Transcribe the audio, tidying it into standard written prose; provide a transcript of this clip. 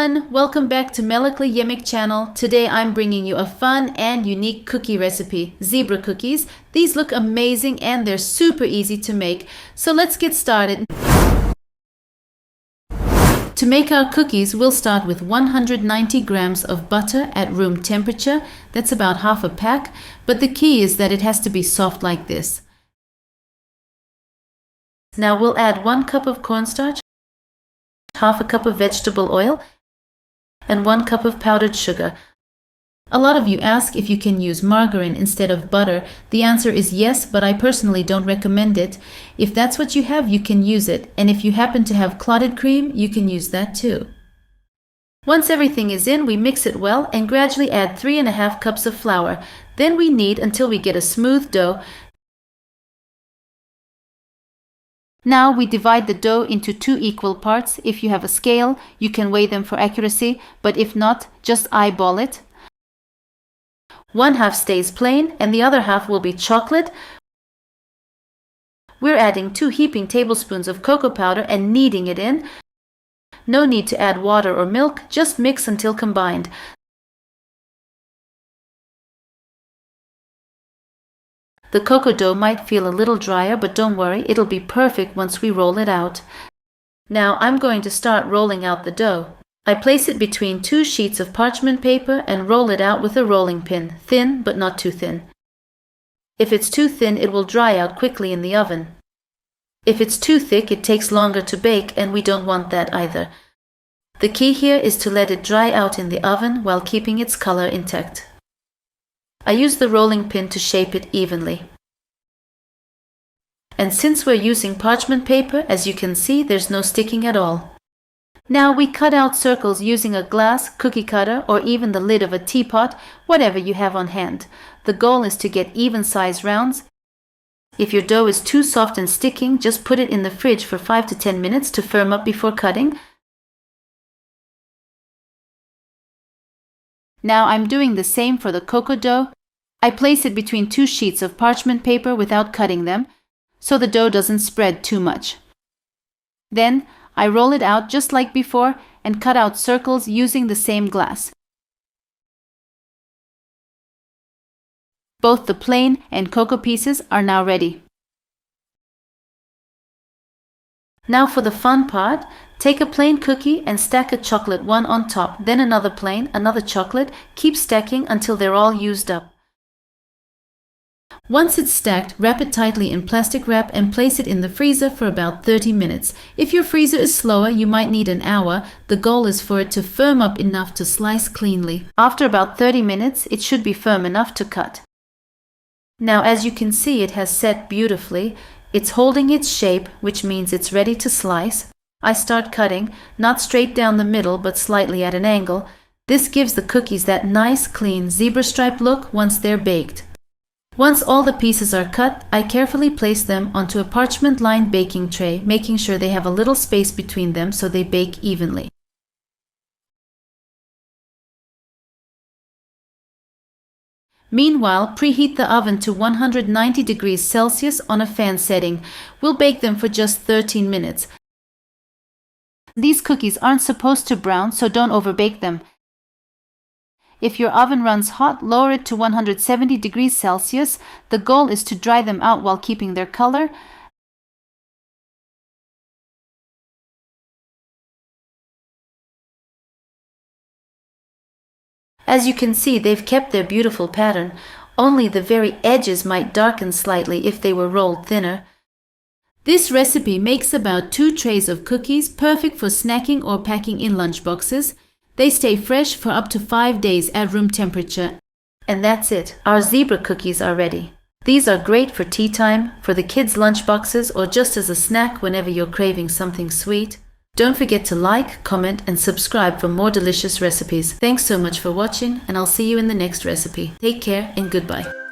everyone! Welcome back to Melek'le Yemek channel. Today I'm bringing you a fun and unique cookie recipe, zebra cookies. These look amazing and they're super easy to make. So let's get started. To make our cookies, we'll start with 190 grams of butter at room temperature. That's about half a pack, but the key is that it has to be soft like this. Now we'll add 1 cup of cornstarch, half a cup of vegetable oil, and 1 cup of powdered sugar. A lot of you ask if you can use margarine instead of butter. The answer is yes, but I personally don't recommend it. If that's what you have, you can use it, and if you happen to have clotted cream, you can use that too. Once everything is in, we mix it well and gradually add 3½ cups of flour. Then we knead until we get a smooth dough. Now we divide the dough into 2 equal parts. If you have a scale, you can weigh them for accuracy, but if not, just eyeball it. 1/2 stays plain and the other half will be chocolate. We're adding 2 heaping tablespoons of cocoa powder and kneading it in. No need to add water or milk, just mix until combined. The cocoa dough might feel a little drier, but don't worry, it'll be perfect once we roll it out. Now I'm going to start rolling out the dough. I place it between 2 sheets of parchment paper and roll it out with a rolling pin, thin but not too thin. If it's too thin, it will dry out quickly in the oven. If it's too thick, it takes longer to bake, and we don't want that either. The key here is to let it dry out in the oven while keeping its color intact. I use the rolling pin to shape it evenly. And since we're using parchment paper, as you can see, there's no sticking at all. Now we cut out circles using a glass, cookie cutter, or even the lid of a teapot, whatever you have on hand. The goal is to get even size rounds. If your dough is too soft and sticking, just put it in the fridge for 5 to 10 minutes to firm up before cutting. Now I'm doing the same for the cocoa dough. I place it between 2 sheets of parchment paper without cutting them, so the dough doesn't spread too much. Then I roll it out just like before and cut out circles using the same glass. Both the plain and cocoa pieces are now ready. Now for the fun part, take a plain cookie and stack a chocolate one on top, then another plain, another chocolate. Keep stacking until they're all used up. Once it's stacked, wrap it tightly in plastic wrap and place it in the freezer for about 30 minutes. If your freezer is slower, you might need an hour. The goal is for it to firm up enough to slice cleanly. After about 30 minutes, it should be firm enough to cut. Now, as you can see, it has set beautifully. It's holding its shape, which means it's ready to slice. I start cutting, not straight down the middle, but slightly at an angle. This gives the cookies that nice, clean zebra stripe look once they're baked. Once all the pieces are cut, I carefully place them onto a parchment-lined baking tray, making sure they have a little space between them so they bake evenly. Meanwhile, preheat the oven to 190 degrees Celsius on a fan setting. We'll bake them for just 13 minutes. These cookies aren't supposed to brown, so don't overbake them. If your oven runs hot, lower it to 170 degrees Celsius. The goal is to dry them out while keeping their color. As you can see, they've kept their beautiful pattern. Only the very edges might darken slightly if they were rolled thinner. This recipe makes about 2 trays of cookies, perfect for snacking or packing in lunchboxes. They stay fresh for up to 5 days at room temperature. And that's it. Our zebra cookies are ready. These are great for tea time, for the kids' lunchboxes, or just as a snack whenever you're craving something sweet. Don't forget to like, comment, and subscribe for more delicious recipes. Thanks so much for watching, and I'll see you in the next recipe. Take care and goodbye.